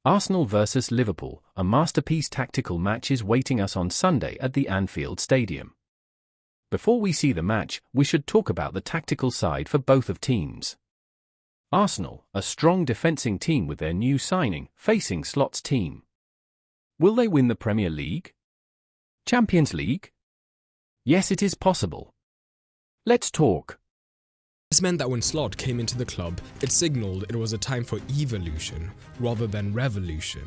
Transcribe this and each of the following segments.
Arsenal vs Liverpool, a masterpiece tactical match is waiting us on Sunday at the Anfield Stadium. Before we see the match, we should talk about the tactical side for both of teams. Arsenal, a strong defending team with their new signing, facing Slot's team. Will they win the Premier League? Champions League? Yes, it is possible. Let's talk. This meant that when Slot came into the club, it signalled it was a time for evolution rather than revolution.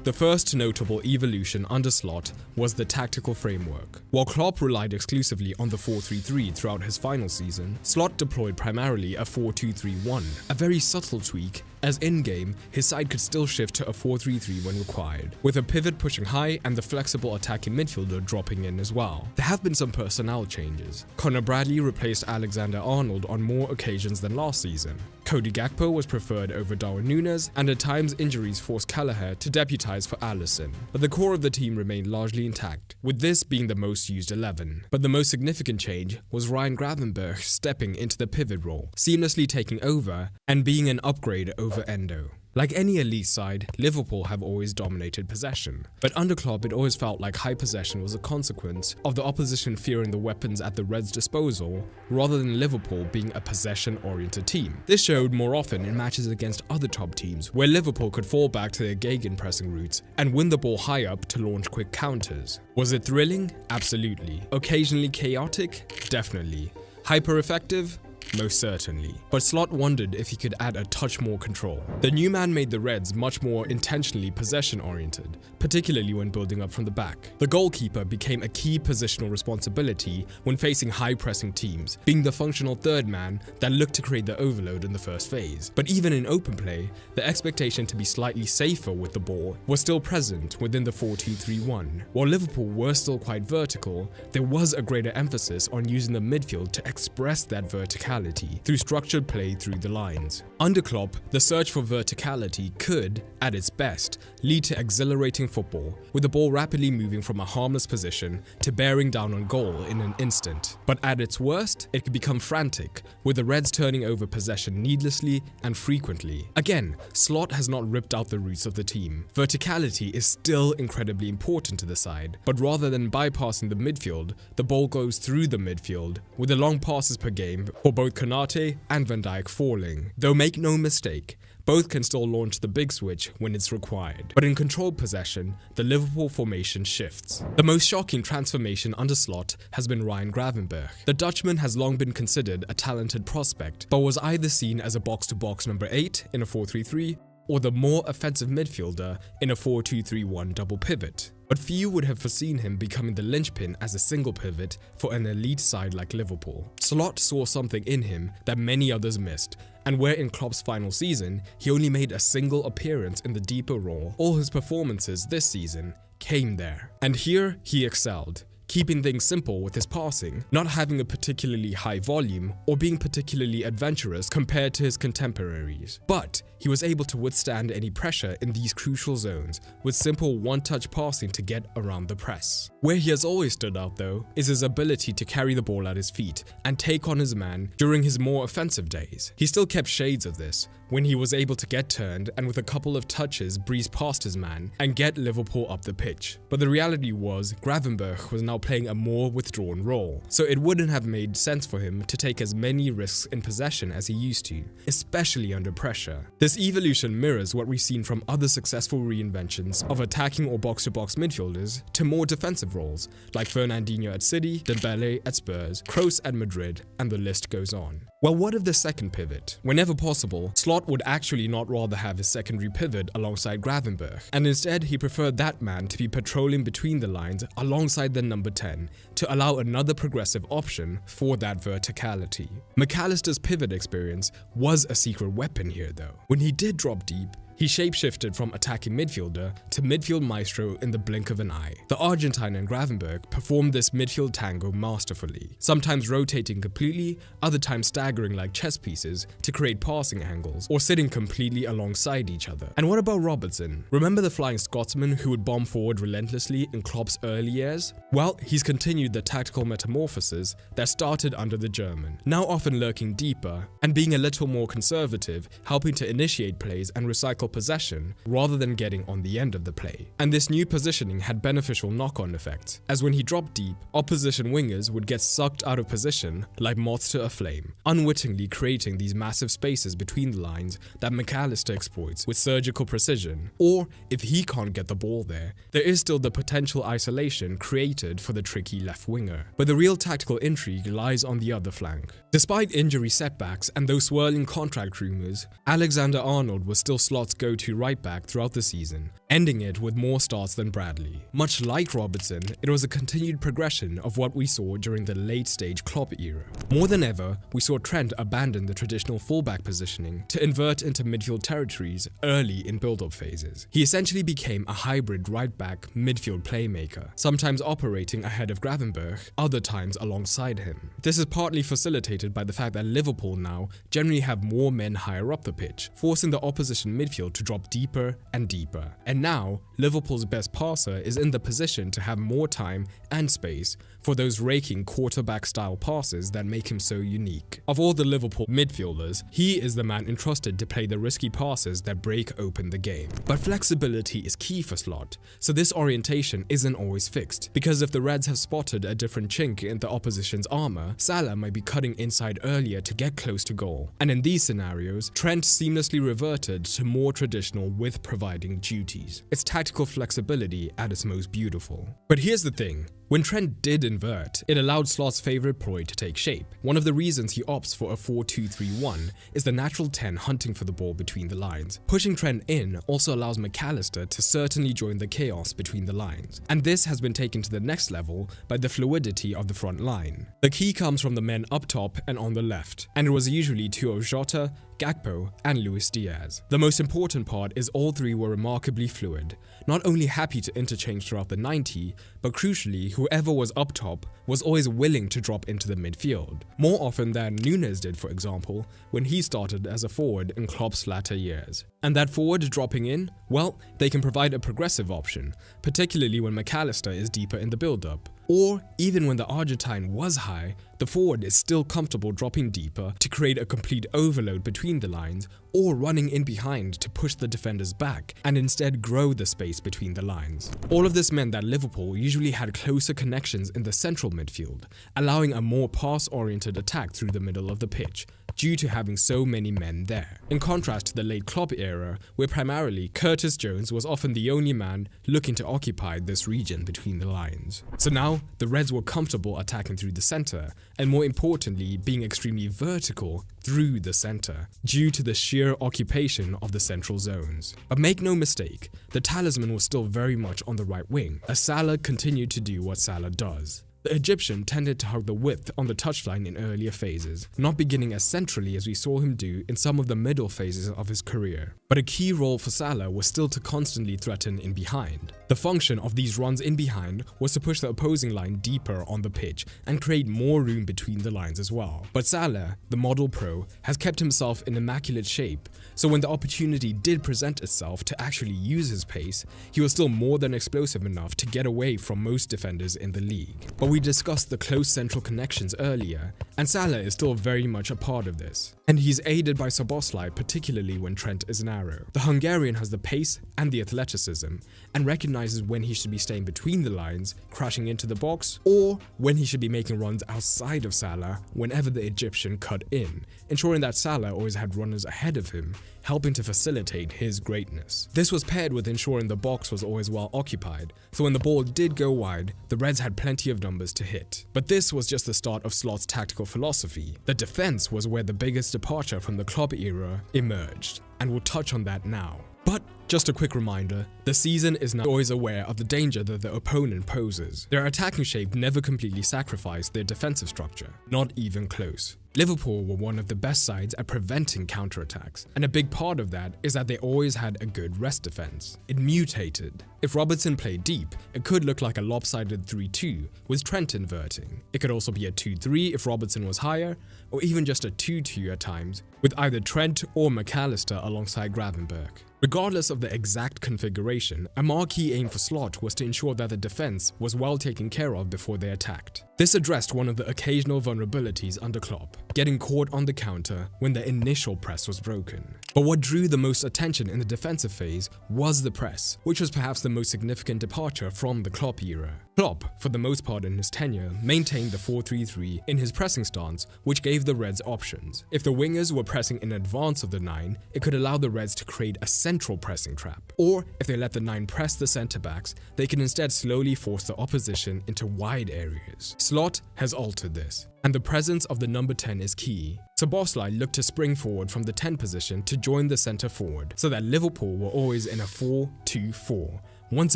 The first notable evolution under Slot was the tactical framework. While Klopp relied exclusively on the 4-3-3 throughout his final season, Slot deployed primarily a 4-2-3-1, a very subtle tweak, as in-game, his side could still shift to a 4-3-3 when required, with a pivot pushing high and the flexible attacking midfielder dropping in as well. There have been some personnel changes. Conor Bradley replaced Alexander-Arnold on more occasions than last season. Cody Gakpo was preferred over Darwin Núñez, and at times injuries forced Kelleher to deputise for Allister. But the core of the team remained largely intact, with this being the most used 11. But the most significant change was Ryan Gravenberch stepping into the pivot role, seamlessly taking over and being an upgrade over Endo. Like any elite side, Liverpool have always dominated possession, but under Klopp it always felt like high possession was a consequence of the opposition fearing the weapons at the Reds' disposal, rather than Liverpool being a possession-oriented team. This showed more often in matches against other top teams, where Liverpool could fall back to their gegenpressing routes and win the ball high up to launch quick counters. Was it thrilling? Absolutely. Occasionally chaotic? Definitely. Hyper-effective? Most certainly. But Slot wondered if he could add a touch more control. The new man made the Reds much more intentionally possession-oriented, particularly when building up from the back. The goalkeeper became a key positional responsibility when facing high-pressing teams, being the functional third man that looked to create the overload in the first phase. But even in open play, the expectation to be slightly safer with the ball was still present within the 4-2-3-1. While Liverpool were still quite vertical, there was a greater emphasis on using the midfield to express that verticality through structured play through the lines. Under Klopp, the search for verticality could, at its best, lead to exhilarating football, with the ball rapidly moving from a harmless position to bearing down on goal in an instant. But at its worst, it could become frantic, with the Reds turning over possession needlessly and frequently. Again, Slot has not ripped out the roots of the team. Verticality is still incredibly important to the side, but rather than bypassing the midfield, the ball goes through the midfield, with the long passes per game for both Konate and Van Dijk falling. Though make no mistake, both can still launch the big switch when it's required. But in controlled possession, the Liverpool formation shifts. The most shocking transformation under Slot has been Ryan Gravenberch. The Dutchman has long been considered a talented prospect, but was either seen as a box-to-box number 8 in a 4-3-3 or the more offensive midfielder in a 4-2-3-1 double pivot. But few would have foreseen him becoming the linchpin as a single pivot for an elite side like Liverpool. Slot saw something in him that many others missed, and where in Klopp's final season, he only made a single appearance in the deeper role, all his performances this season came there. And here he excelled, keeping things simple with his passing, not having a particularly high volume or being particularly adventurous compared to his contemporaries. But he was able to withstand any pressure in these crucial zones with simple one-touch passing to get around the press. Where he has always stood out though is his ability to carry the ball at his feet and take on his man during his more offensive days. He still kept shades of this when he was able to get turned and with a couple of touches breeze past his man and get Liverpool up the pitch. But the reality was Gravenberch was now playing a more withdrawn role, so it wouldn't have made sense for him to take as many risks in possession as he used to, especially under pressure. This evolution mirrors what we've seen from other successful reinventions of attacking or box-to-box midfielders to more defensive roles, like Fernandinho at City, Dembele at Spurs, Kroos at Madrid, and the list goes on. Well, what of the second pivot? Whenever possible, Slot would actually not rather have his secondary pivot alongside Gravenberch, and instead he preferred that man to be patrolling between the lines alongside the number 10 to allow another progressive option for that verticality. McAllister's pivot experience was a secret weapon here though. When he did drop deep, he shapeshifted from attacking midfielder to midfield maestro in the blink of an eye. The Argentine and Gravenberch performed this midfield tango masterfully, sometimes rotating completely, other times staggering like chess pieces to create passing angles, or sitting completely alongside each other. And what about Robertson? Remember the Flying Scotsman who would bomb forward relentlessly in Klopp's early years? Well, he's continued the tactical metamorphosis that started under the German, now often lurking deeper and being a little more conservative, helping to initiate plays and recycle possession rather than getting on the end of the play. And this new positioning had beneficial knock-on effects, as when he dropped deep, opposition wingers would get sucked out of position like moths to a flame, unwittingly creating these massive spaces between the lines that Allister exploits with surgical precision. Or, if he can't get the ball there is still the potential isolation created for the tricky left winger. But the real tactical intrigue lies on the other flank. Despite injury setbacks and those swirling contract rumours, Alexander-Arnold was still Slot's go-to right-back throughout the season, ending it with more starts than Bradley. Much like Robertson, it was a continued progression of what we saw during the late-stage Klopp era. More than ever, we saw Trent abandon the traditional fullback positioning to invert into midfield territories early in build-up phases. He essentially became a hybrid right-back midfield playmaker, sometimes operating ahead of Gravenberch, other times alongside him. This is partly facilitated by the fact that Liverpool now generally have more men higher up the pitch, forcing the opposition midfield to drop deeper and deeper. And now, Liverpool's best passer is in the position to have more time and space for those raking quarterback-style passes that make him so unique. Of all the Liverpool midfielders, he is the man entrusted to play the risky passes that break open the game. But flexibility is key for Slot, so this orientation isn't always fixed, because if the Reds have spotted a different chink in the opposition's armour, Salah might be cutting inside earlier to get close to goal. And in these scenarios, Trent seamlessly reverted to more traditional width-providing duties. It's tactical flexibility at its most beautiful. But here's the thing. When Trent did invert, it allowed Slot's favourite ploy to take shape. One of the reasons he opts for a 4-2-3-1 is the natural 10 hunting for the ball between the lines. Pushing Trent in also allows Allister to certainly join the chaos between the lines, and this has been taken to the next level by the fluidity of the front line. The key comes from the men up top and on the left, and it was usually two of Jota, Gakpo and Luis Diaz. The most important part is all three were remarkably fluid, not only happy to interchange throughout the 90, but crucially whoever was up top was always willing to drop into the midfield, more often than Nunes did, for example, when he started as a forward in Klopp's latter years. And that forward dropping in, well, they can provide a progressive option, particularly when Allister is deeper in the build-up. Or, even when the Argentine was high, the forward is still comfortable dropping deeper to create a complete overload between the lines, or running in behind to push the defenders back and instead grow the space between the lines. All of this meant that Liverpool usually had closer connections in the central midfield, allowing a more pass-oriented attack through the middle of the pitch, due to having so many men there. In contrast to the late Klopp era, where primarily Curtis Jones was often the only man looking to occupy this region between the lines. So now, the Reds were comfortable attacking through the centre, and more importantly, being extremely vertical through the centre, due to the sheer occupation of the central zones. But make no mistake, the talisman was still very much on the right wing, as Salah continued to do what Salah does. The Egyptian tended to hug the width on the touchline in earlier phases, not beginning as centrally as we saw him do in some of the middle phases of his career. But a key role for Salah was still to constantly threaten in behind. The function of these runs in behind was to push the opposing line deeper on the pitch and create more room between the lines as well. But Salah, the model pro, has kept himself in immaculate shape, so when the opportunity did present itself to actually use his pace, he was still more than explosive enough to get away from most defenders in the league. But we discussed the close central connections earlier, and Salah is still very much a part of this. And he's aided by Szoboszlai, particularly when Trent is narrow. The Hungarian has the pace and the athleticism, and recognizes when he should be staying between the lines, crashing into the box, or when he should be making runs outside of Salah whenever the Egyptian cut in, ensuring that Salah always had runners ahead of him, helping to facilitate his greatness. This was paired with ensuring the box was always well occupied, so when the ball did go wide, the Reds had plenty of numbers to hit. But this was just the start of Slot's tactical philosophy. The defense was where the biggest departure from the Klopp era emerged, and we'll touch on that now. But just a quick reminder, the season is now always aware of the danger that the opponent poses. Their attacking shape never completely sacrificed their defensive structure, not even close. Liverpool were one of the best sides at preventing counterattacks, and a big part of that is that they always had a good rest defense. It mutated. If Robertson played deep, it could look like a lopsided 3-2 with Trent inverting. It could also be a 2-3 if Robertson was higher, or even just a 2-2 at times, with either Trent or Allister alongside Gravenberch. Regardless of the exact configuration, a marquee aim for Slot was to ensure that the defense was well taken care of before they attacked. This addressed one of the occasional vulnerabilities under Klopp, getting caught on the counter when the initial press was broken. But what drew the most attention in the defensive phase was the press, which was perhaps the most significant departure from the Klopp era. Klopp, for the most part in his tenure, maintained the 4-3-3 in his pressing stance, which gave the Reds options. If the wingers were pressing in advance of the 9, it could allow the Reds to create a central pressing trap. Or, if they let the 9 press the centre-backs, they could instead slowly force the opposition into wide areas. Slot has altered this, and the presence of the number 10 is key. Szoboszlai looked to spring forward from the 10 position to join the centre forward, so that Liverpool were always in a 4-2-4, once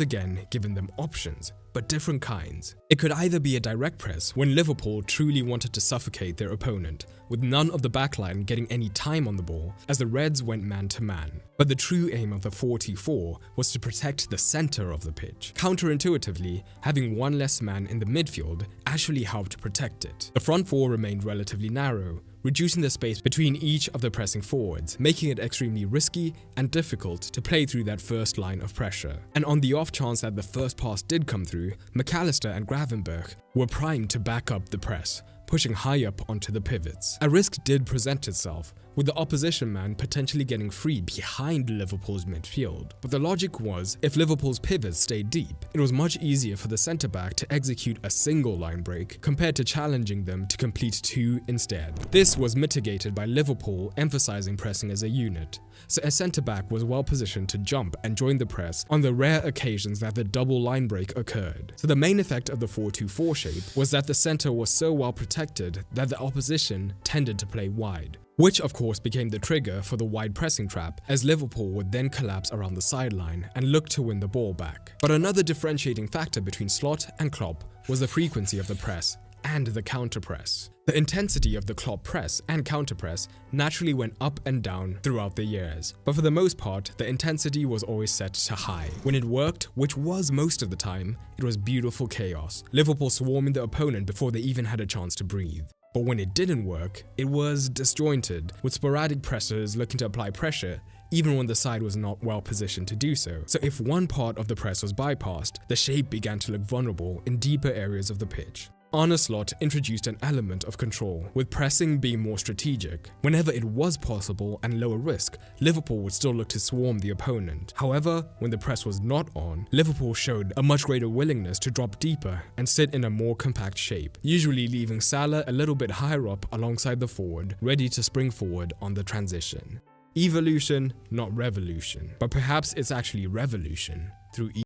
again giving them options, but different kinds. It could either be a direct press when Liverpool truly wanted to suffocate their opponent, with none of the backline getting any time on the ball as the Reds went man-to-man. But the true aim of the 4-2-4 was to protect the centre of the pitch. Counterintuitively, having one less man in the midfield actually helped protect it. The front four remained relatively narrow, reducing the space between each of the pressing forwards, making it extremely risky and difficult to play through that first line of pressure. And on the off chance that the first pass did come through, Allister and Gravenberch were primed to back up the press, pushing high up onto the pivots. A risk did present itself, with the opposition man potentially getting free behind Liverpool's midfield. But the logic was, if Liverpool's pivots stayed deep, it was much easier for the centre-back to execute a single line break compared to challenging them to complete 2 instead. This was mitigated by Liverpool emphasizing pressing as a unit, so a centre-back was well positioned to jump and join the press on the rare occasions that the double line break occurred. So the main effect of the 4-2-4 shape was that the centre was so well protected that the opposition tended to play wide, which of course became the trigger for the wide pressing trap, as Liverpool would then collapse around the sideline and look to win the ball back. But another differentiating factor between Slot and Klopp was the frequency of the press and the counter-press. The intensity of the Klopp press and counter-press naturally went up and down throughout the years, but for the most part, the intensity was always set to high. When it worked, which was most of the time, it was beautiful chaos, Liverpool swarming the opponent before they even had a chance to breathe. But when it didn't work, it was disjointed, with sporadic pressers looking to apply pressure even when the side was not well positioned to do so. So if one part of the press was bypassed, the shape began to look vulnerable in deeper areas of the pitch. Arne Slot introduced an element of control, with pressing being more strategic. Whenever it was possible and lower risk, Liverpool would still look to swarm the opponent. However, when the press was not on, Liverpool showed a much greater willingness to drop deeper and sit in a more compact shape, usually leaving Salah a little bit higher up alongside the forward, ready to spring forward on the transition. Evolution, not revolution, but perhaps it's actually revolution through